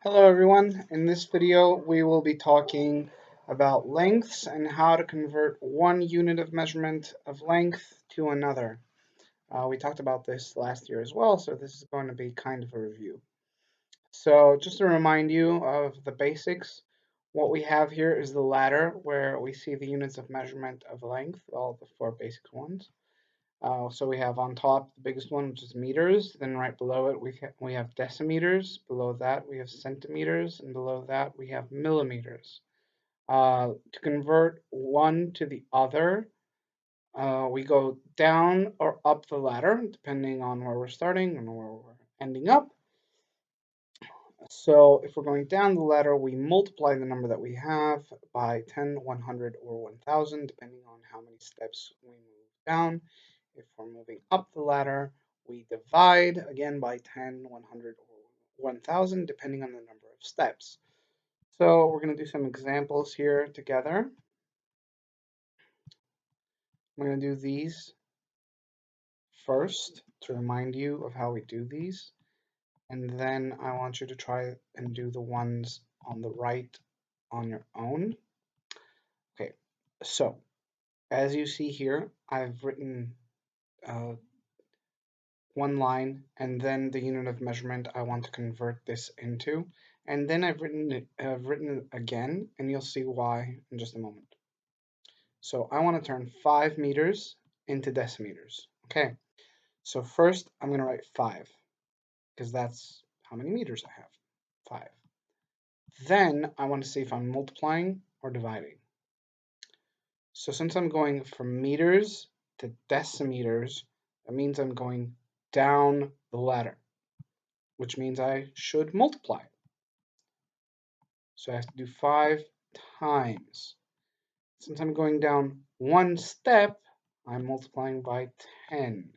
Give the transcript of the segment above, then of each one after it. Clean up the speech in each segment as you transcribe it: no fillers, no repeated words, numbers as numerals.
Hello everyone. In this video we will be talking about lengths and how to convert one unit of measurement of length to another. We talked about this last year as well, so this is going to be kind of a review. So just to remind you of the basics, what we have here is the ladder where we see the units of measurement of length, all the four basic ones. So we have on top the biggest one, which is meters. Then right below it, we have decimeters. Below that, we have centimeters. And below that, we have millimeters. To convert one to the other, we go down or up the ladder, depending on where we're starting and where we're ending up. So if we're going down the ladder, we multiply the number that we have by 10, 100, or 1000, depending on how many steps we move down. If we're moving up the ladder, we divide again by 10, 100, or 1000, depending on the number of steps. So we're going to do some examples here together. I'm going to do these first to remind you of how we do these. And then I want you to try and do the ones on the right on your own. Okay, so as you see here, I've written one line and then the unit of measurement I want to convert this into. And then I've written it again, and you'll see why in just a moment. So I want to turn 5 meters into decimeters. Okay, so first I'm going to write 5 because that's how many meters I have. 5. Then I want to see if I'm multiplying or dividing. So since I'm going from meters to decimeters, that means I'm going down the ladder, which means I should multiply. So I have to do 5 times. Since I'm going down one step, I'm multiplying by 10.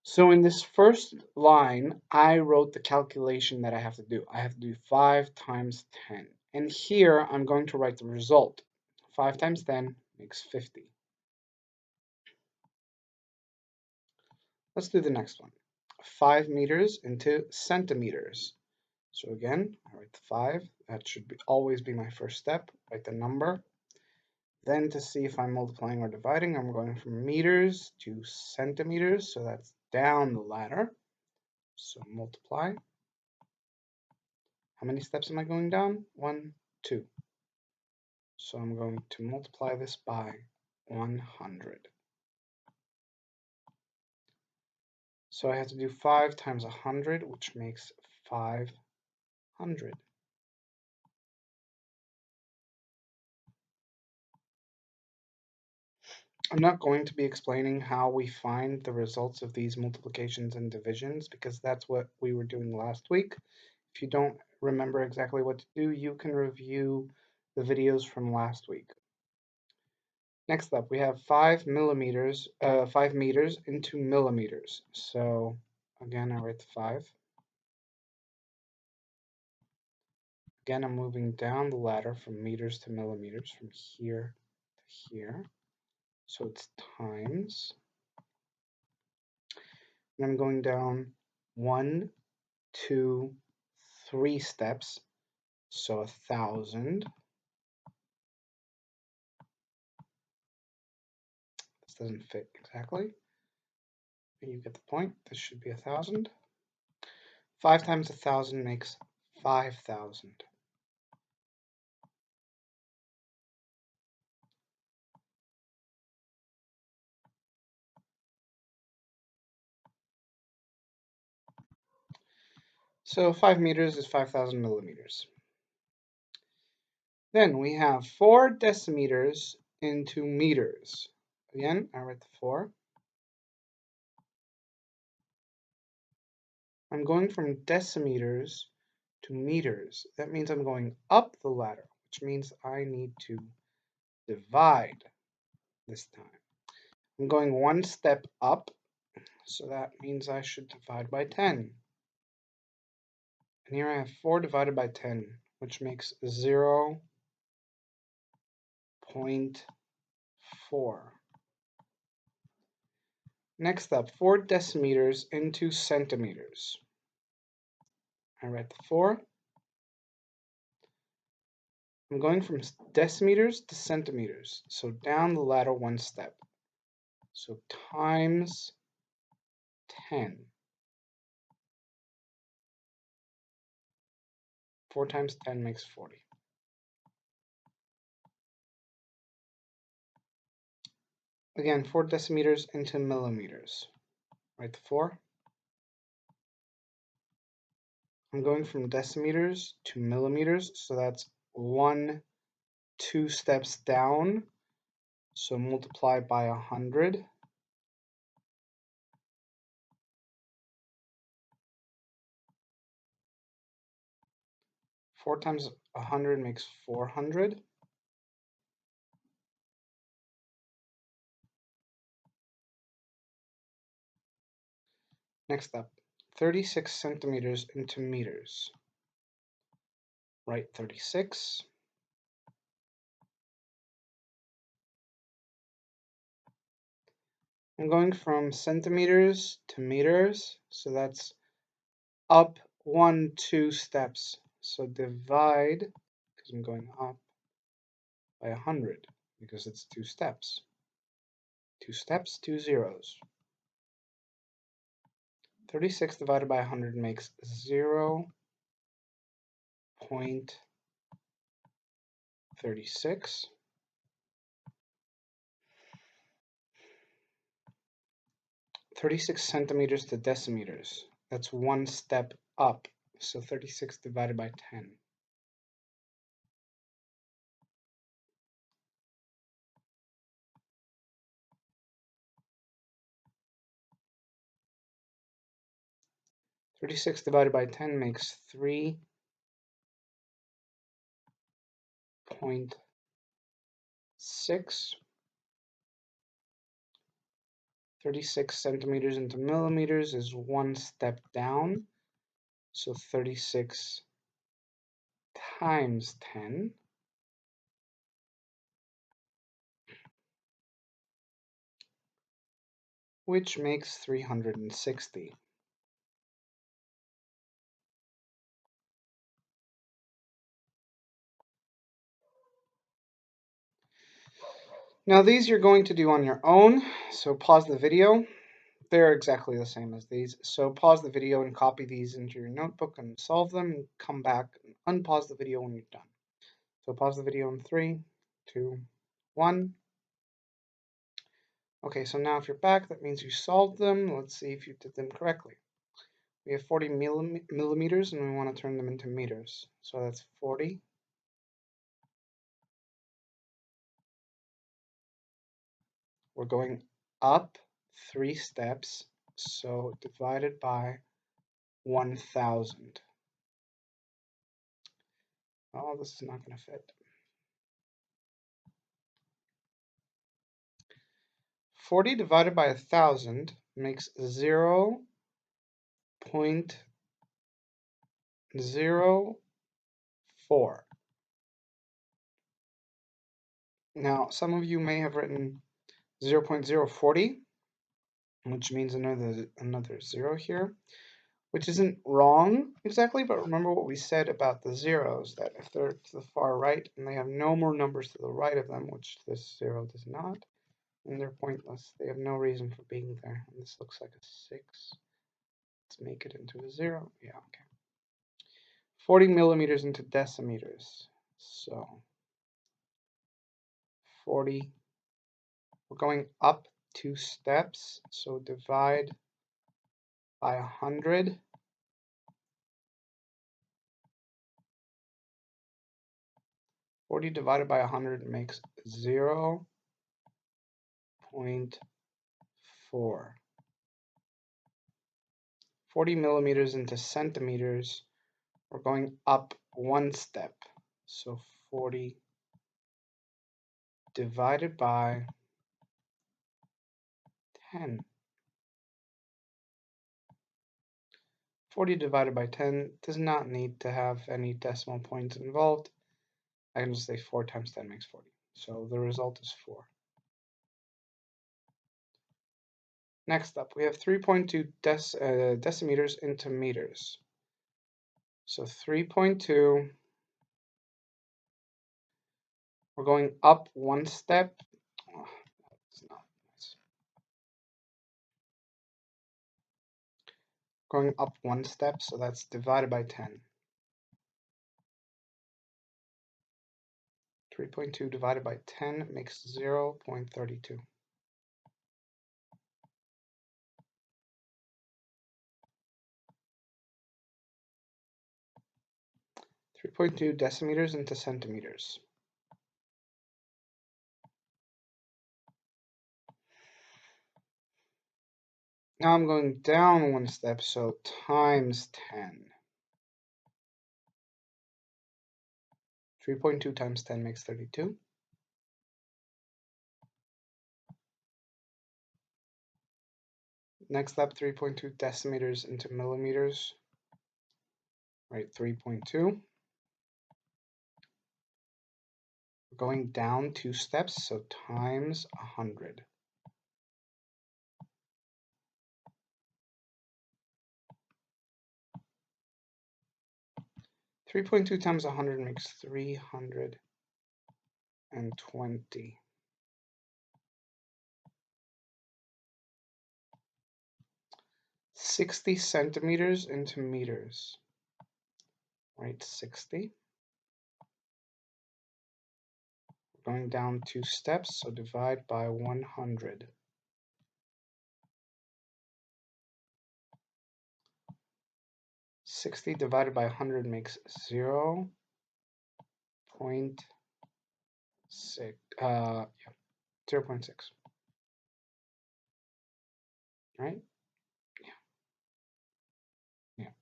So in this first line, I wrote the calculation that I have to do. I have to do 5 times 10. And here, I'm going to write the result. 5 times 10 makes 50. Let's do the next one. 5 meters into centimeters. So again, I write the 5. That should always be my first step. Write the number. Then to see if I'm multiplying or dividing, I'm going from meters to centimeters. So that's down the ladder. So multiply. How many steps am I going down? 1, 2. So I'm going to multiply this by 100. So I have to do 5 times 100, which makes 500. I'm not going to be explaining how we find the results of these multiplications and divisions because that's what we were doing last week. If you don't remember exactly what to do, you can review the videos from last week. Next up, we have 5 meters into millimeters. So again, I write the 5. Again, I'm moving down the ladder from meters to millimeters, from here to here. So it's times. And I'm going down 1, 2, 3 steps. So 1,000. This doesn't fit exactly. But you get the point. This should be 1,000. 5 times 1,000 makes 5,000. So 5 meters is 5,000 millimeters. Then we have 4 decimeters into meters. Again, I write the 4. I'm going from decimeters to meters. That means I'm going up the ladder, which means I need to divide this time. I'm going one step up, so that means I should divide by 10. And here I have 4 divided by 10, which makes 0.4. Next up, 4 decimeters into centimeters. I write the 4. I'm going from decimeters to centimeters, so down the ladder one step. So times 10. 4 times 10 makes 40. Again, 4 decimeters into millimeters. Write the 4. I'm going from decimeters to millimeters, so that's 2 steps down. So multiply by 100. Four times 100 makes 400. Next up, 36 centimeters into meters. Write 36. I'm going from centimeters to meters, so that's up 2 steps. So divide, because I'm going up, by 100, because it's 2 steps. 2 steps, 2 zeros. 36 divided by 100 makes 0.36. 36 centimeters to decimeters. That's 1 step up. So 36 divided by 10. Thirty-six divided by 10 makes 3.6. 36 centimeters into millimeters is 1 step down. So 36 times 10. Which makes 360. Now these you're going to do on your own, so pause the video. They're exactly the same as these, so pause the video and copy these into your notebook and solve them, and come back and unpause the video when you're done. So pause the video in 3, 2, 1. Okay, so now if you're back, that means you solved them. Let's see if you did them correctly. We have 40 millimeters and we want to turn them into meters. So that's 40. We're going up 3 steps, so divided by 1,000. Oh, this is not going to fit. 40 divided by 1,000 makes 0.04. Now, some of you may have written 0.040, which means another 0 here, which isn't wrong exactly, but remember what we said about the zeros, that if they're to the far right and they have no more numbers to the right of them, which this 0 does not, and they're pointless. They have no reason for being there. And this looks like a 6. Let's make it into a 0. Yeah, okay. 40 millimeters into decimeters. So 40. We're going up 2 steps. So divide by 100. 40 divided by 100 makes 0.4. 40 millimeters into centimeters. We're going up 1 step. So 40 divided by 10. 40 divided by 10 does not need to have any decimal points involved. I can just say 4 times 10 makes 40. So the result is 4. Next up, we have 3.2 decimeters into meters. So 3.2, we're going up one step. Oh, that's not nice. Going up one step, so that's divided by 10. 3.2 divided by 10 makes 0.32. 3.2 decimeters into centimeters. Now I'm going down one step, so times 10. 3.2 times 10 makes 32. Next up, 3.2 decimeters into millimeters. Right, 3.2. Going down 2 steps, so times 100. 3.2 times 100 makes 320. 60 centimeters into meters. Right, 60. Going down 2 steps, so divide by 100. 60 divided by 100 makes 0.6. 0.6. Right? Yeah.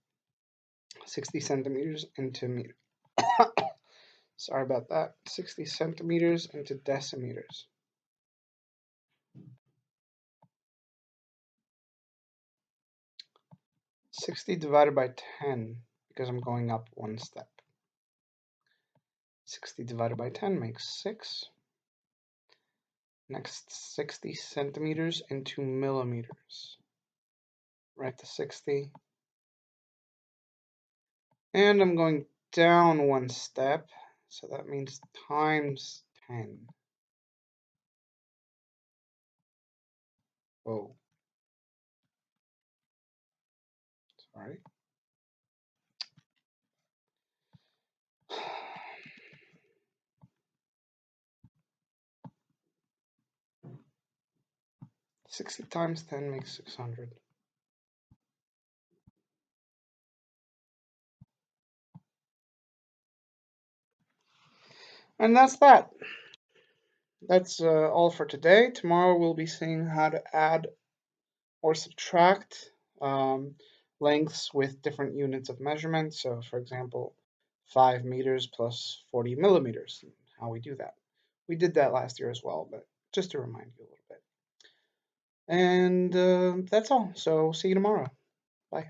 60 centimeters into meter. Sorry about that. 60 centimeters into decimeters. 60 divided by 10, because I'm going up one step. 60 divided by 10 makes 6. Next, 60 centimeters into millimeters. Write the 60. And I'm going down one step, so that means times 10. Whoa. Sorry. 60 times 10 makes 600. And that's that. That's all for today. Tomorrow we'll be seeing how to add or subtract lengths with different units of measurement. So, for example, 5 meters plus 40 millimeters, how we do that. We did that last year as well, but just to remind you a little bit. And that's all. So, see you tomorrow. Bye.